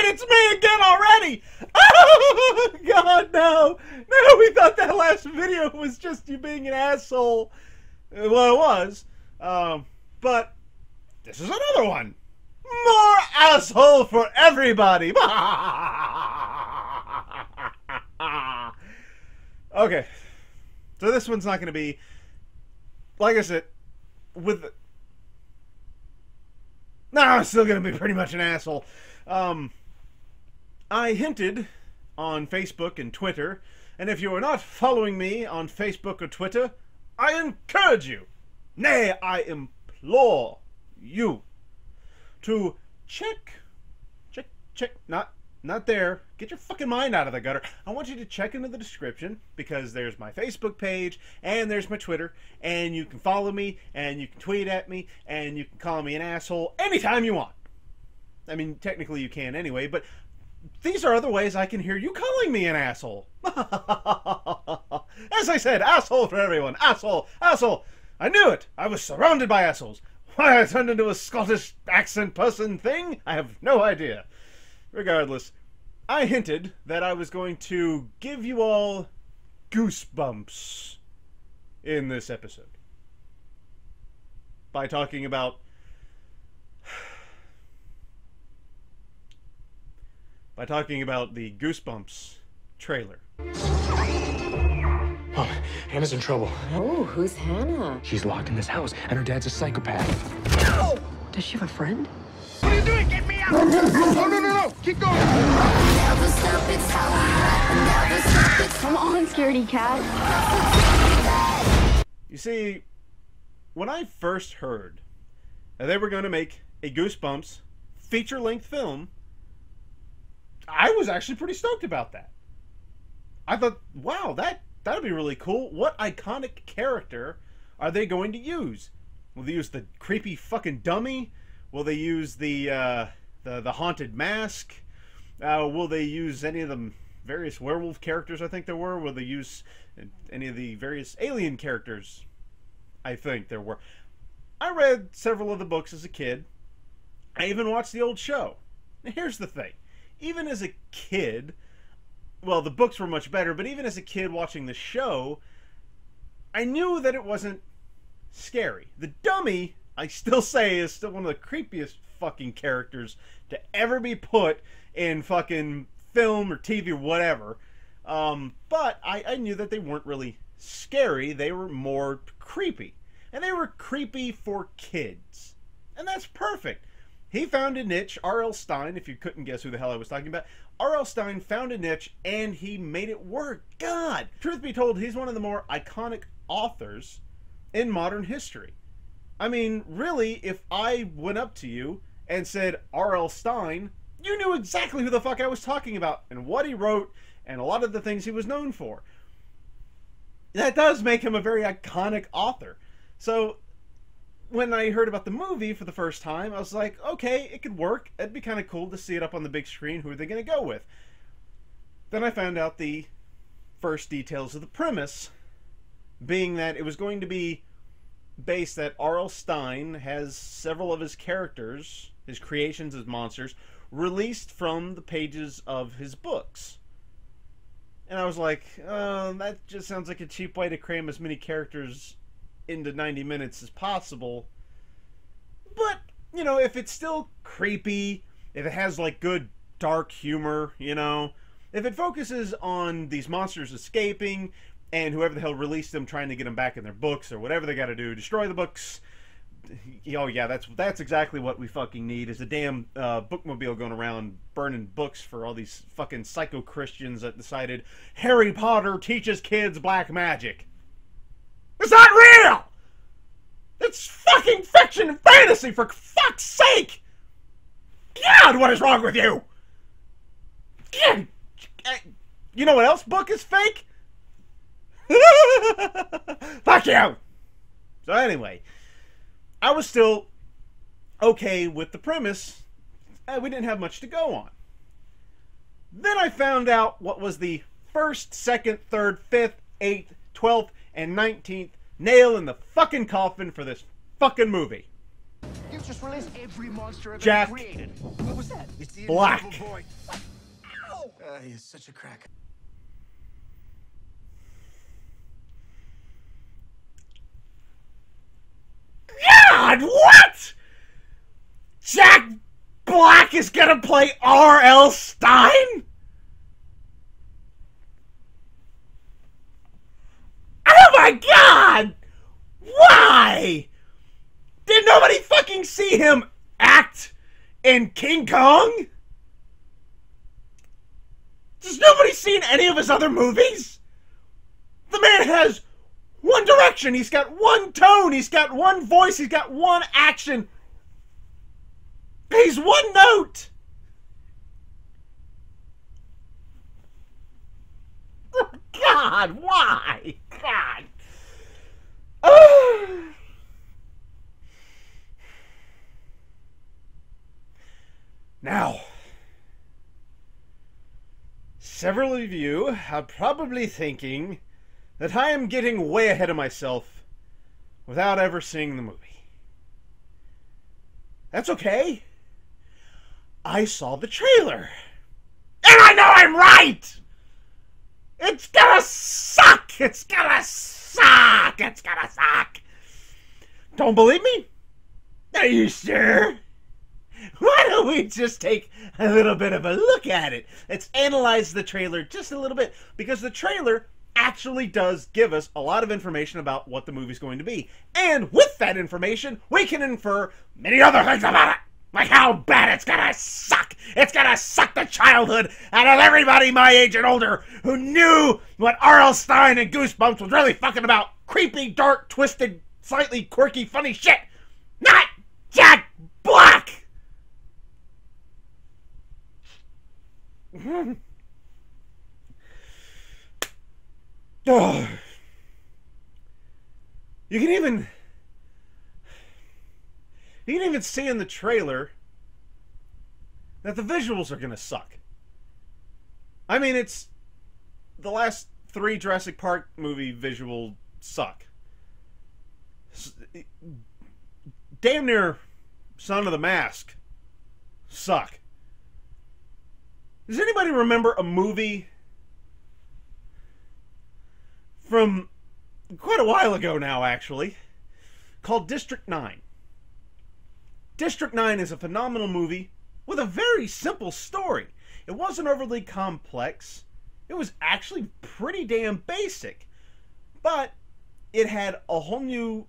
it's me again already! Oh, God, no! No, we thought that last video was just you being an asshole. Well, it was. But this is another one. More asshole for everybody! Okay. So this one's not going to be, like I said, with... No, I'm still going to be pretty much an asshole. I hinted on Facebook and Twitter, and if you are not following me on Facebook or Twitter, I encourage you, nay, I implore you, to check, not there, get your fucking mind out of the gutter. I want you to check into the description, because there's my Facebook page, and there's my Twitter, and you can follow me, and you can tweet at me, and you can call me an asshole anytime you want. I mean, technically you can anyway, but these are other ways I can hear you calling me an asshole. As I said, asshole for everyone. Asshole, asshole. I knew it. I was surrounded by assholes. Why I turned into a Scottish accent person thing, I have no idea. Regardless, I hinted that I was going to give you all goosebumps in this episode by talking about the Goosebumps trailer. Oh, Hannah's in trouble. Oh, who's Hannah? She's locked in this house, and her dad's a psychopath. Oh! Does she have a friend? What are you doing? Get me out! No! Keep going! Come on, scaredy cat. You see, when I first heard that they were going to make a Goosebumps feature-length film, I was actually pretty stoked about that. I thought, wow, that'd be really cool. What iconic character are they going to use? Will they use the creepy fucking dummy? Will they use the haunted mask? Will they use any of the various werewolf characters I think there were? Will they use any of the various alien characters I think there were? I read several of the books as a kid. I even watched the old show. Now here's the thing. Even as a kid, well, the books were much better, but even as a kid watching the show, I knew that it wasn't scary. The dummy, I still say, is still one of the creepiest fucking characters to ever be put in fucking film or TV or whatever. But I knew that they weren't really scary. They were more creepy. And they were creepy for kids. And that's perfect. He found a niche, R.L. Stine, if you couldn't guess who the hell I was talking about. R.L. Stine found a niche, and he made it work. God! Truth be told, he's one of the more iconic authors in modern history. I mean, really, if I went up to you and said R.L. Stine, you knew exactly who the fuck I was talking about, and what he wrote, and a lot of the things he was known for. That does make him a very iconic author. So when I heard about the movie for the first time, I was like, okay, it could work. It'd be kind of cool to see it up on the big screen. Who are they going to go with? Then I found out the first details of the premise, being that it was going to be based that R.L. Stine has several of his characters, his creations as monsters, released from the pages of his books. And I was like, that just sounds like a cheap way to cram as many characters into 90 minutes as possible. But, you know, if it's still creepy, if it has like good dark humor, you know, if it focuses on these monsters escaping and whoever the hell released them trying to get them back in their books or whatever they got to do, destroy the books. Oh yeah, that's exactly what we fucking need, is a damn bookmobile going around burning books for all these fucking psycho Christians that decided Harry Potter teaches kids black magic. It's not real! It's fucking fiction and fantasy, for fuck's sake! God, what is wrong with you? You know what else book is fake? Fuck you! So anyway, I was still okay with the premise. We didn't have much to go on. Then I found out what was the first, second, third, fifth, 8th, 12th, and 19th nail in the fucking coffin for this fucking movie. You've just released every monster I've Jack. ever created. What was that? black. Boy. He is such a crack. God, what? Jack Black is gonna play R.L. Stine? Oh my God! Why? Did nobody fucking see him act in King Kong? Has nobody seen any of his other movies? The man has one direction, he's got one tone, he's got one voice, he's got one action. He's one note. Oh, God, why? God. Now, several of you are probably thinking that I am getting way ahead of myself without ever seeing the movie. That's okay. I saw the trailer. And I know I'm right! It's gonna suck! It's gonna suck! It's gonna suck! Don't believe me? Are you sure? Why don't we just take a little bit of a look at it? Let's analyze the trailer just a little bit, because the trailer actually does give us a lot of information about what the movie's going to be. And with that information, we can infer many other things about it. Like how bad it's gonna suck. It's gonna suck the childhood out of everybody my age and older who knew what R.L. Stine and Goosebumps was really fucking about. Creepy, dark, twisted, slightly quirky, funny shit. Not Jack Black! Oh. You can even see in the trailer that the visuals are gonna suck. I mean, it's the last 3 Jurassic Park movie visual suck. Damn near Son of the Mask suck. Does anybody remember a movie from quite a while ago now, actually, called District 9? District 9 is a phenomenal movie with a very simple story. It wasn't overly complex. It was actually pretty damn basic. But it had a whole new,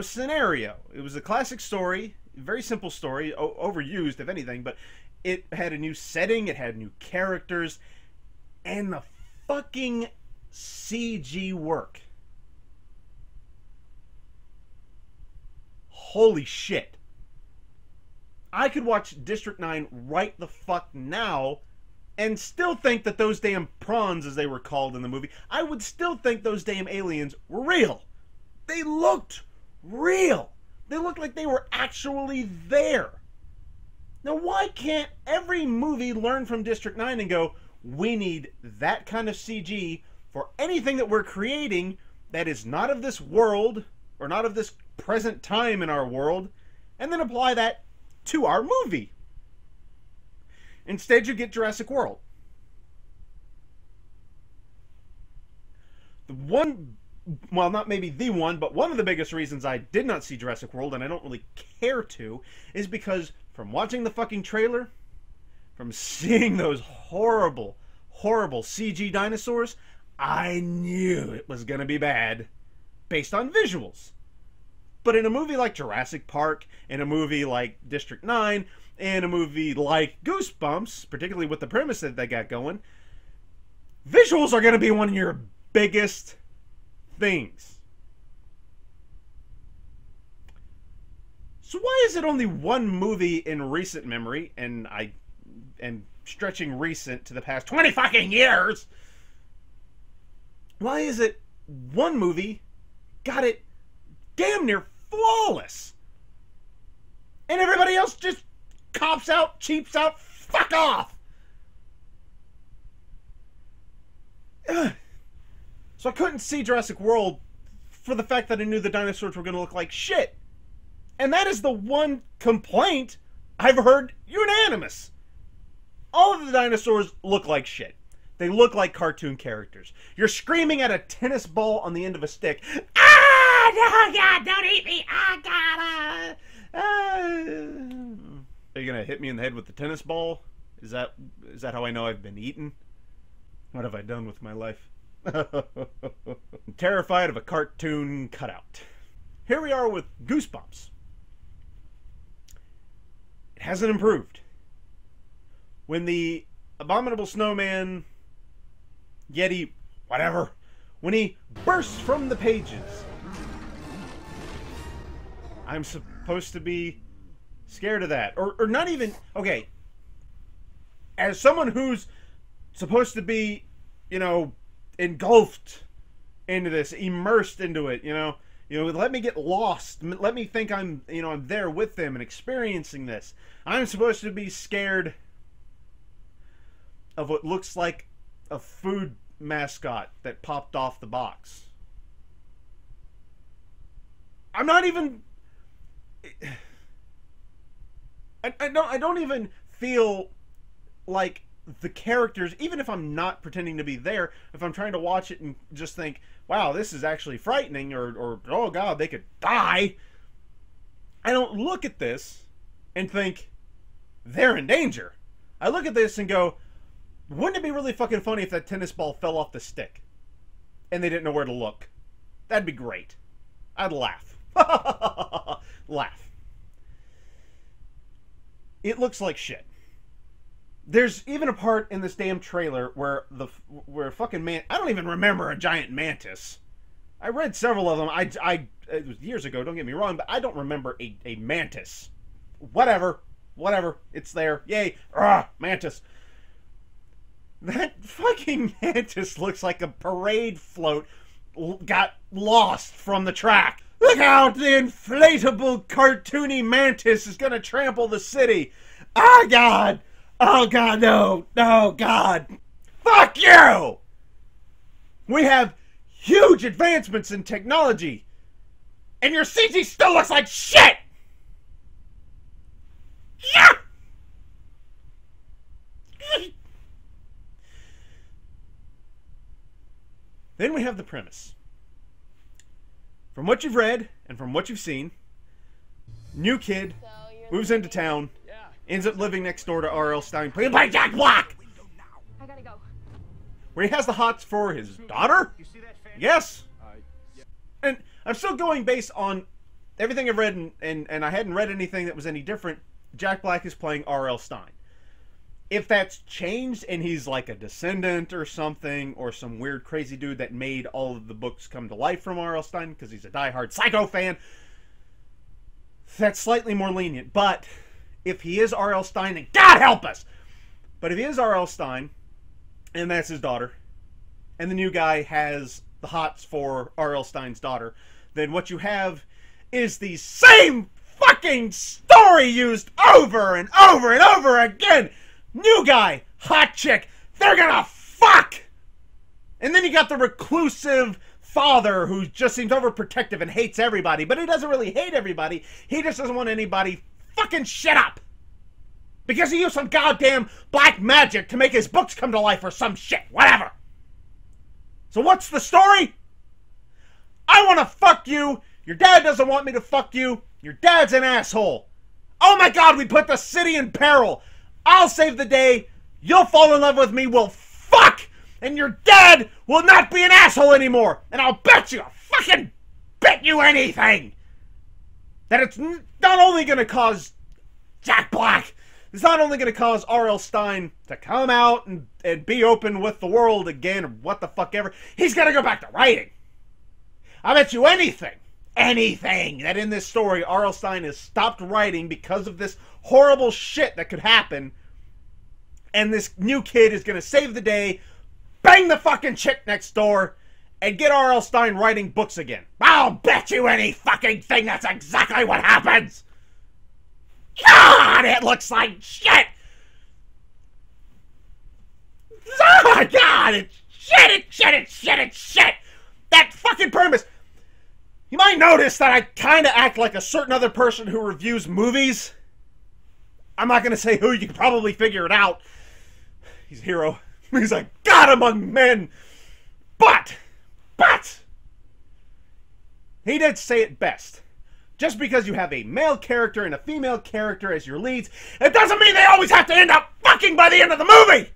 scenario. It was a classic story, very simple story, overused if anything, but it had a new setting, it had new characters, and the fucking CG work. Holy shit. I could watch District 9 right the fuck now and still think that those damn prawns, as they were called in the movie, I would still think those damn aliens were real. They looked real. They looked like they were actually there. Now, why can't every movie learn from District 9 and go, we need that kind of CG for anything that we're creating that is not of this world, or not of this present time in our world, and then apply that to our movie? Instead, you get Jurassic World. The one, well, not maybe the one, but one of the biggest reasons I did not see Jurassic World, and I don't really care to, is because from watching the fucking trailer, from seeing those horrible, horrible CG dinosaurs, I knew it was gonna be bad based on visuals. But in a movie like Jurassic Park, in a movie like District 9, in a movie like Goosebumps, particularly with the premise that they got going, visuals are going to be one of your biggest things. So why is it only one movie in recent memory, and I am stretching recent to the past 20 fucking years, why is it one movie got it damn near flawless and everybody else just cops out, cheaps out, fuck off? Ugh. So I couldn't see Jurassic World for the fact that I knew the dinosaurs were going to look like shit. And that is the one complaint I've heard unanimous. All of the dinosaurs look like shit. They look like cartoon characters. You're screaming at a tennis ball on the end of a stick. Ah! No, God, don't eat me! Ah, God! Are you gonna hit me in the head with the tennis ball? Is that how I know I've been eaten? What have I done with my life? I'm terrified of a cartoon cutout. Here we are with Goosebumps. It hasn't improved. When the abominable snowman, Yeti, whatever, when he bursts from the pages, I'm supposed to be scared of that. Or not even, okay, as someone who's supposed to be, you know, engulfed into this, immersed into it, you know, let me get lost. Let me think I'm there with them and experiencing this. I'm supposed to be scared of what looks like a food mascot that popped off the box. I'm not even... I don't even feel like the characters, even if I'm not pretending to be there, if I'm trying to watch it and just think, wow, this is actually frightening, or oh God, they could die, I don't look at this and think they're in danger. I look at this and go, wouldn't it be really fucking funny if that tennis ball fell off the stick and they didn't know where to look? That'd be great. I'd laugh. Laugh. It looks like shit. There's even a part in this damn trailer where fucking man, I don't even remember a giant mantis. I read several of them. It was years ago, don't get me wrong, but I don't remember a mantis. Whatever, it's there. Yay, mantis. That fucking mantis looks like a parade float got lost from the track. Look out, the inflatable cartoony mantis is gonna trample the city. Oh God! Oh God, no! No, God! Fuck you! We have huge advancements in technology, and your CG still looks like shit! Yeah! Then we have the premise. From what you've read, and from what you've seen, new kid, moves into town, ends up living next door to R.L. Stine, played by Jack Black! I gotta go. Where he has the hots for his daughter? Yes! And I'm still going based on everything I've read, and I hadn't read anything that was any different. Jack Black is playing R.L. Stine. If that's changed and he's like a descendant or something, or some weird crazy dude that made all of the books come to life from R.L. Stine because he's a diehard Psycho fan, that's slightly more lenient. But if he is R.L. Stine, then God help us! But if he is R.L. Stine, and that's his daughter, and the new guy has the hots for R.L. Stine's daughter, then what you have is the same fucking story used over and over and over again! New guy, hot chick, they're gonna fuck! And then you got the reclusive father who just seems overprotective and hates everybody, but he doesn't really hate everybody, he just doesn't want anybody fucking shit up! Because he used some goddamn black magic to make his books come to life or some shit, whatever! So what's the story? I wanna fuck you, your dad doesn't want me to fuck you, your dad's an asshole. Oh my God, we put the city in peril! I'll save the day, you'll fall in love with me, we'll fuck! And your dad will not be an asshole anymore! And I'll bet you, fucking bet you anything! That it's not only gonna cause Jack Black, it's not only gonna cause R.L. Stine to come out and be open with the world again, or what the fuck ever, he's gonna go back to writing! I bet you anything that in this story R.L. Stine has stopped writing because of this horrible shit that could happen, and this new kid is gonna save the day, bang the fucking chick next door, and get R.L. Stine writing books again. I'll bet you any fucking thing that's exactly what happens! God, it looks like shit! Oh God, it's shit! That fucking premise! You might notice that I kind of act like a certain other person who reviews movies. I'm not going to say who. You can probably figure it out. He's a hero. He's a god among men. But, he did say it best. Just because you have a male character and a female character as your leads, it doesn't mean they always have to end up fucking by the end of the movie.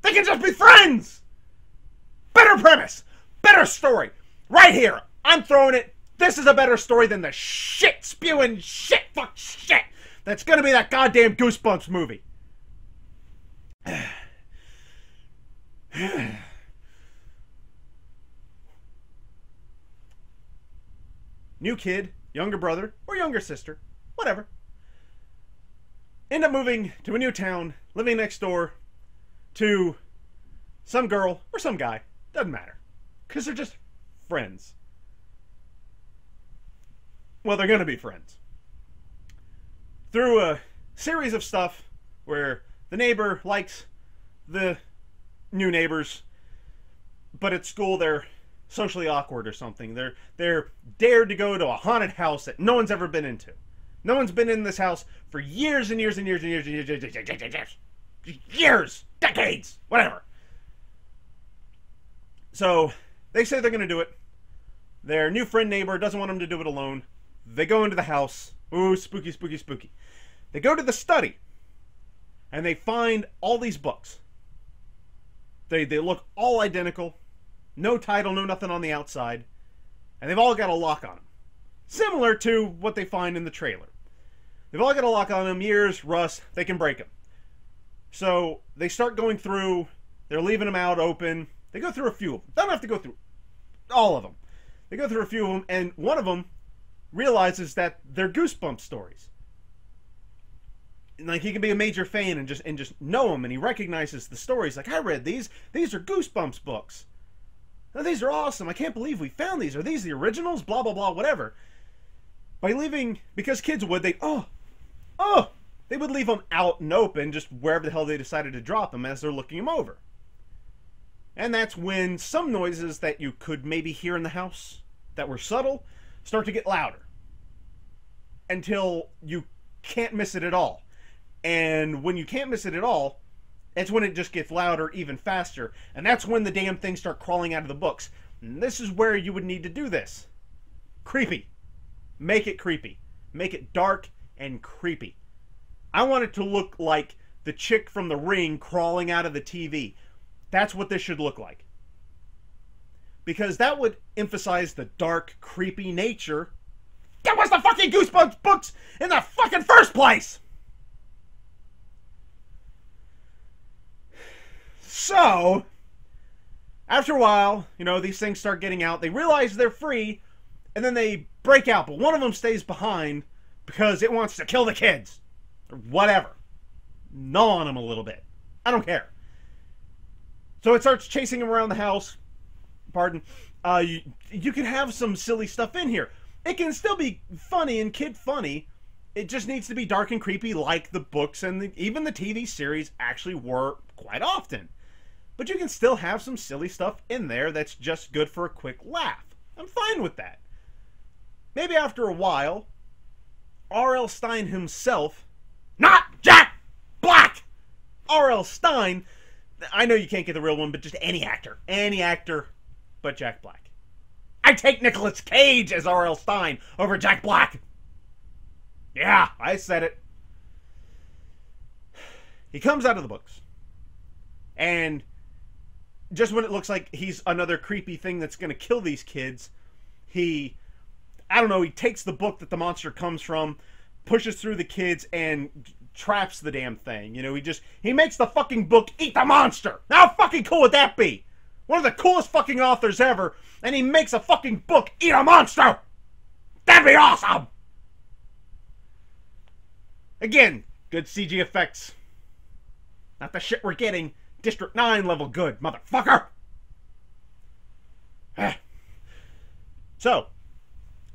They can just be friends. Better premise. Better story. Right here. I'm throwing it. This is a better story than the shit spewing shit that's gonna be that goddamn Goosebumps movie. New kid, younger brother, or younger sister, whatever. End up moving to a new town, living next door to some girl or some guy. Doesn't matter. Because they're just friends. Well, they're going to be friends. Through a series of stuff where the neighbor likes the new neighbors, but at school they're socially awkward or something. They're dared to go to a haunted house that no one's ever been into. No one's been in this house for years and years and years and years and years. Years! Decades! Whatever. So, they say they're going to do it. Their new friend neighbor doesn't want them to do it alone. They go into the house. Ooh, spooky, spooky, spooky. They go to the study. And they find all these books. They look all identical. No title, no nothing on the outside. And they've all got a lock on them. Similar to what they find in the trailer. They've all got a lock on them. Years, rust, they can break them. So they start going through. They're leaving them out open. They go through a few of them. They don't have to go through all of them. They go through a few of them, and one of them realizes that they're Goosebumps stories. Like, he can be a major fan and just know them, and he recognizes the stories. Like, I read these. These are Goosebumps books. Now, these are awesome. I can't believe we found these. Are these the originals? Blah, blah, blah, whatever. By leaving, because kids would, they would leave them out and open just wherever the hell they decided to drop them as they're looking them over. And that's when some noises that you could maybe hear in the house that were subtle start to get louder. Until you can't miss it at all. And when you can't miss it at all, that's when it just gets louder even faster. And that's when the damn things start crawling out of the books. And this is where you would need to do this. Creepy. Make it creepy. Make it dark and creepy. I want it to look like the chick from The Ring crawling out of the TV. That's what this should look like. Because that would emphasize the dark, creepy nature. That was the fucking Goosebumps books in the fucking first place! So, after a while, you know, these things start getting out. They realize they're free, and then they break out. But one of them stays behind because it wants to kill the kids. Or whatever. Gnaw on them a little bit. I don't care. So it starts chasing them around the house. Pardon. You can have some silly stuff in here. It can still be funny and kid funny. It just needs to be dark and creepy like the books and even the TV series actually were quite often. But you can still have some silly stuff in there that's just good for a quick laugh. I'm fine with that. Maybe after a while, R.L. Stine himself, not Jack Black! R.L. Stine, I know you can't get the real one, but just any actor but Jack Black. I take Nicolas Cage as R.L. Stine over Jack Black. Yeah, I said it. He comes out of the books. And just when it looks like he's another creepy thing that's going to kill these kids, he takes the book that the monster comes from, pushes through the kids, and traps the damn thing. You know, he makes the fucking book eat the monster. How fucking cool would that be? One of the coolest fucking authors ever, and he makes a fucking book eat a monster! That'd be awesome! Again, good CG effects. Not the shit we're getting. District 9 level good, motherfucker! So,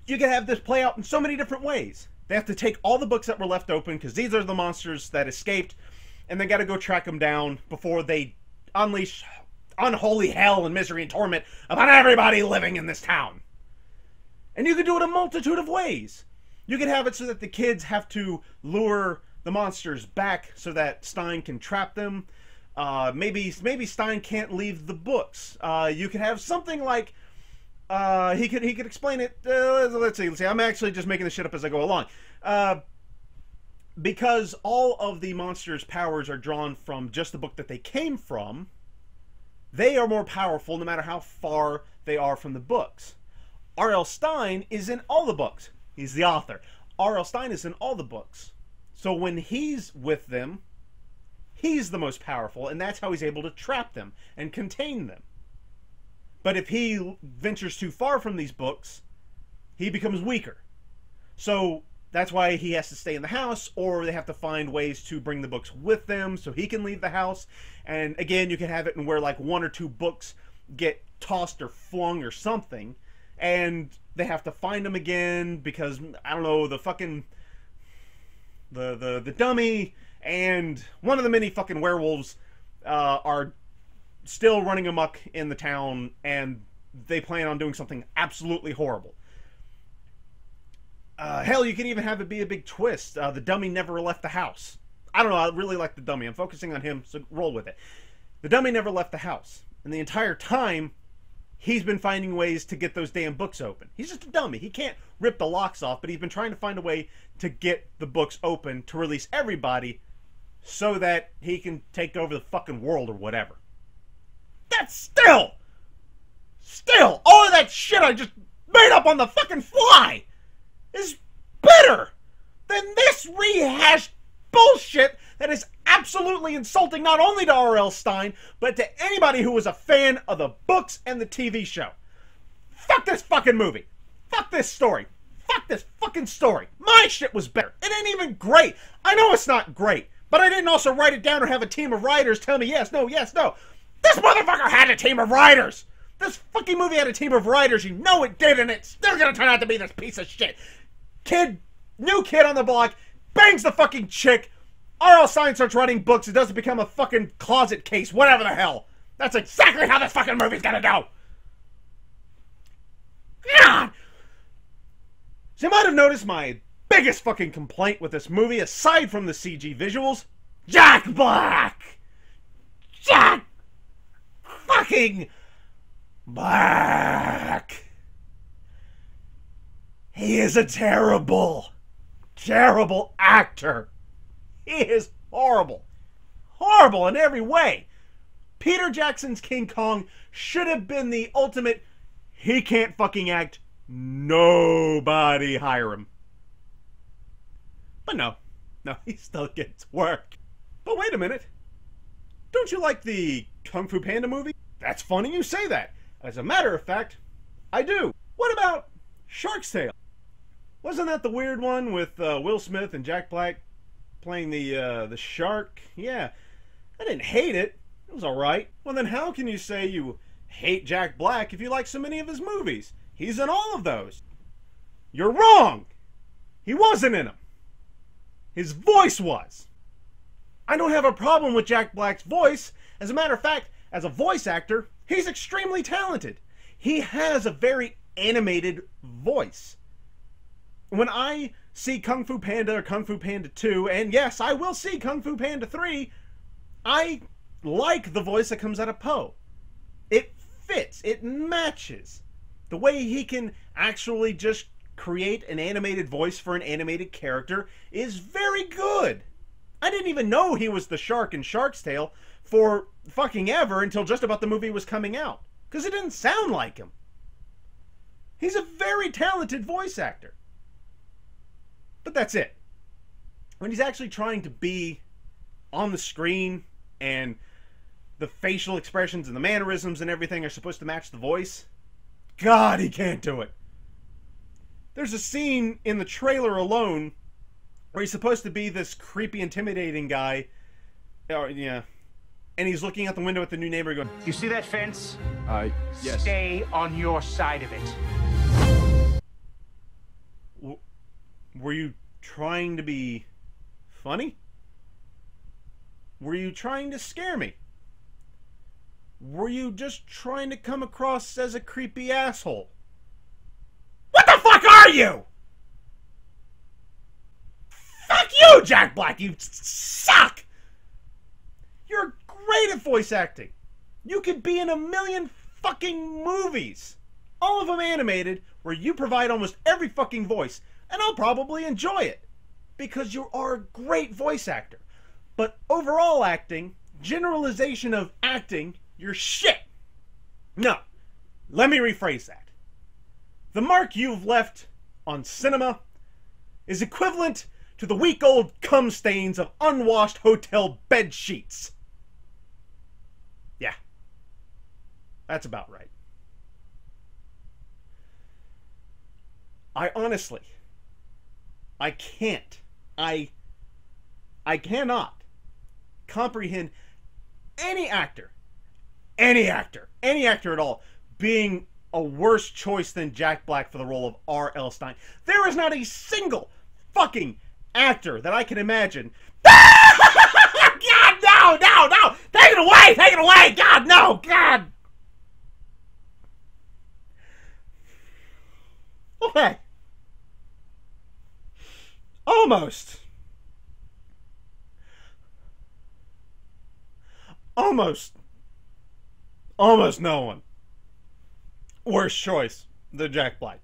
you can have this play out in so many different ways. They have to take all the books that were left open, because these are the monsters that escaped, and they gotta go track them down before they unleash unholy hell and misery and torment upon everybody living in this town. And you can do it a multitude of ways. You can have it so that the kids have to lure the monsters back so that Stein can trap them. Maybe Stein can't leave the books. You could have something like he could explain it. Let's see. I'm actually just making this shit up as I go along. Because all of the monsters' powers are drawn from just the book that they came from, they are more powerful no matter how far they are from the books. R.L. Stein is in all the books. He's the author. R.L. Stein is in all the books. So when he's with them, he's the most powerful, and that's how he's able to trap them and contain them. But if he ventures too far from these books, he becomes weaker. So that's why he has to stay in the house, or they have to find ways to bring the books with them so he can leave the house. And again, you can have it in where like 1 or 2 books get tossed or flung or something, and they have to find them again because, I don't know, the fucking the dummy and one of the many fucking werewolves are still running amok in the town, and they plan on doing something absolutely horrible. Hell, you can even have it be a big twist. The dummy never left the house. I don't know, I really like the dummy. I'm focusing on him, so roll with it. The dummy never left the house. And the entire time, he's been finding ways to get those damn books open. He's just a dummy. He can't rip the locks off, but he's been trying to find a way to get the books open to release everybody so that he can take over the fucking world or whatever. That's still, all of that shit I just made up on the fucking fly is better than this rehashed bullshit that is absolutely insulting not only to R.L. Stein, but to anybody who was a fan of the books and the TV show. Fuck this fucking movie. Fuck this story. Fuck this fucking story. My shit was better. It ain't even great. I know it's not great, but I didn't also write it down or have a team of writers tell me yes, no, yes, no. This motherfucker had a team of writers. This fucking movie had a team of writers. You know it did, and it's still gonna turn out to be this piece of shit. New kid on the block, bangs the fucking chick. R.L. Stein starts writing books. It doesn't become a fucking closet case, whatever the hell. That's exactly how this fucking movie's gonna go. God! So you might have noticed my biggest fucking complaint with this movie, aside from the CG visuals, Jack Black! Jack fucking Black! He is a terrible, terrible actor. He is horrible. Horrible in every way. Peter Jackson's King Kong should have been the ultimate, he can't fucking act, nobody hire him. But no, he still gets work. But wait a minute. Don't you like the Kung Fu Panda movie? That's funny you say that. As a matter of fact, I do. What about Shark's Tale? Wasn't that the weird one with Will Smith and Jack Black playing the shark? Yeah, I didn't hate it. It was alright. Well then how can you say you hate Jack Black if you like so many of his movies? He's in all of those. You're wrong! He wasn't in them. His voice was. I don't have a problem with Jack Black's voice. As a matter of fact, as a voice actor, he's extremely talented. He has a very animated voice. When I see Kung Fu Panda or Kung Fu Panda 2, and yes, I will see Kung Fu Panda 3, I like the voice that comes out of Po. It fits. It matches. The way he can actually just create an animated voice for an animated character is very good. I didn't even know he was the shark in Shark's Tale for fucking ever until just about the movie was coming out. Because it didn't sound like him. He's a very talented voice actor. But that's it. When he's actually trying to be on the screen and the facial expressions and the mannerisms and everything are supposed to match the voice, God, he can't do it. There's a scene in the trailer alone where he's supposed to be this creepy, intimidating guy. Yeah. And he's looking out the window at the new neighbor going, You see that fence? yes. Stay on your side of it. Were you trying to be funny? Were you trying to scare me? Were you just trying to come across as a creepy asshole? What the fuck are you? Fuck you! you, Jack Black, you suck! You're great at voice acting. You could be in a million fucking movies, all of them animated, where you provide almost every fucking voice, and I'll probably enjoy it, because you are a great voice actor. But overall acting, generalization of acting, you're shit. No, let me rephrase that. The mark you've left on cinema is equivalent to the week-old cum stains of unwashed hotel bed sheets. Yeah, that's about right. I honestly, I cannot comprehend any actor at all being a worse choice than Jack Black for the role of R.L. Stine. There is not a single fucking actor that I can imagine. God, no, no, no! Take it away! God, no! God! Okay. Almost no one worse choice than Jack Black.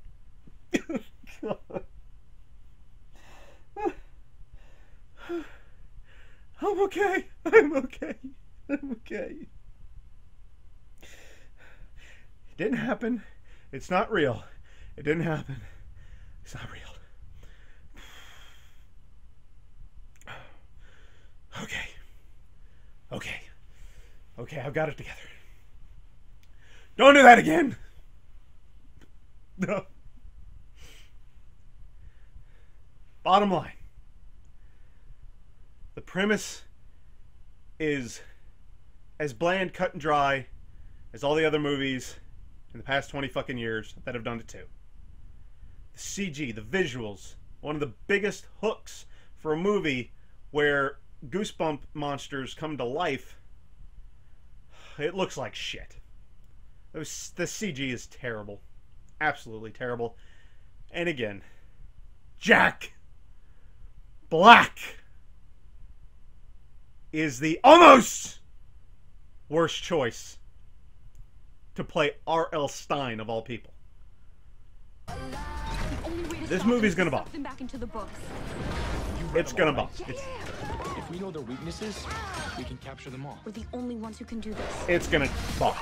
I'm okay. It didn't happen. It's not real. It didn't happen. It's not real. Okay, I've got it together. Don't do that again. No. Bottom line. The premise is as bland, cut and dry as all the other movies in the past 20 fucking years that have done it too. The CG, the visuals, one of the biggest hooks for a movie where Goosebump monsters come to life, it looks like shit. The CG is terrible. Absolutely terrible. And again, Jack Black is the almost worst choice to play R.L. Stine of all people. This movie's gonna bomb. It's gonna bomb. If we know their weaknesses, we can capture them all. We're the only ones who can do this. It's gonna bomb.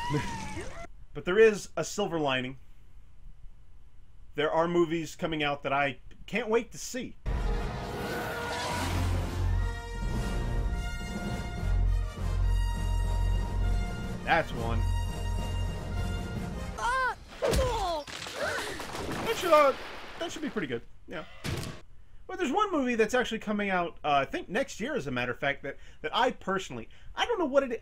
But there is a silver lining. There are movies coming out that I can't wait to see. That's one. That should be pretty good. Yeah. But there's one movie that's actually coming out, I think next year, as a matter of fact, that I personally, I don't know what it is.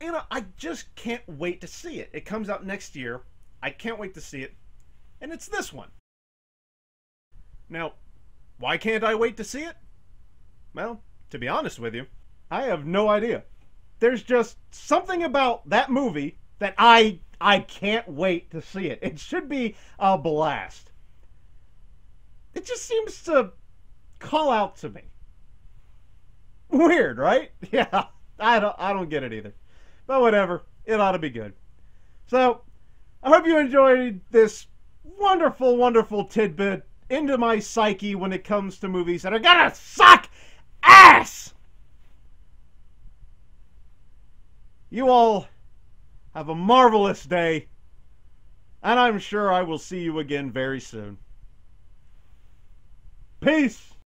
You know, I just can't wait to see it. It comes out next year. I can't wait to see it. And it's this one. Now, why can't I wait to see it? Well, to be honest with you, I have no idea. There's just something about that movie that I can't wait to see it. It should be a blast. It just seems to call out to me. Weird, right? Yeah, I don't get it either. But whatever, it ought to be good. So, I hope you enjoyed this wonderful, wonderful tidbit into my psyche when it comes to movies that are gonna suck ass! You all have a marvelous day, and I'm sure I will see you again very soon. Peace!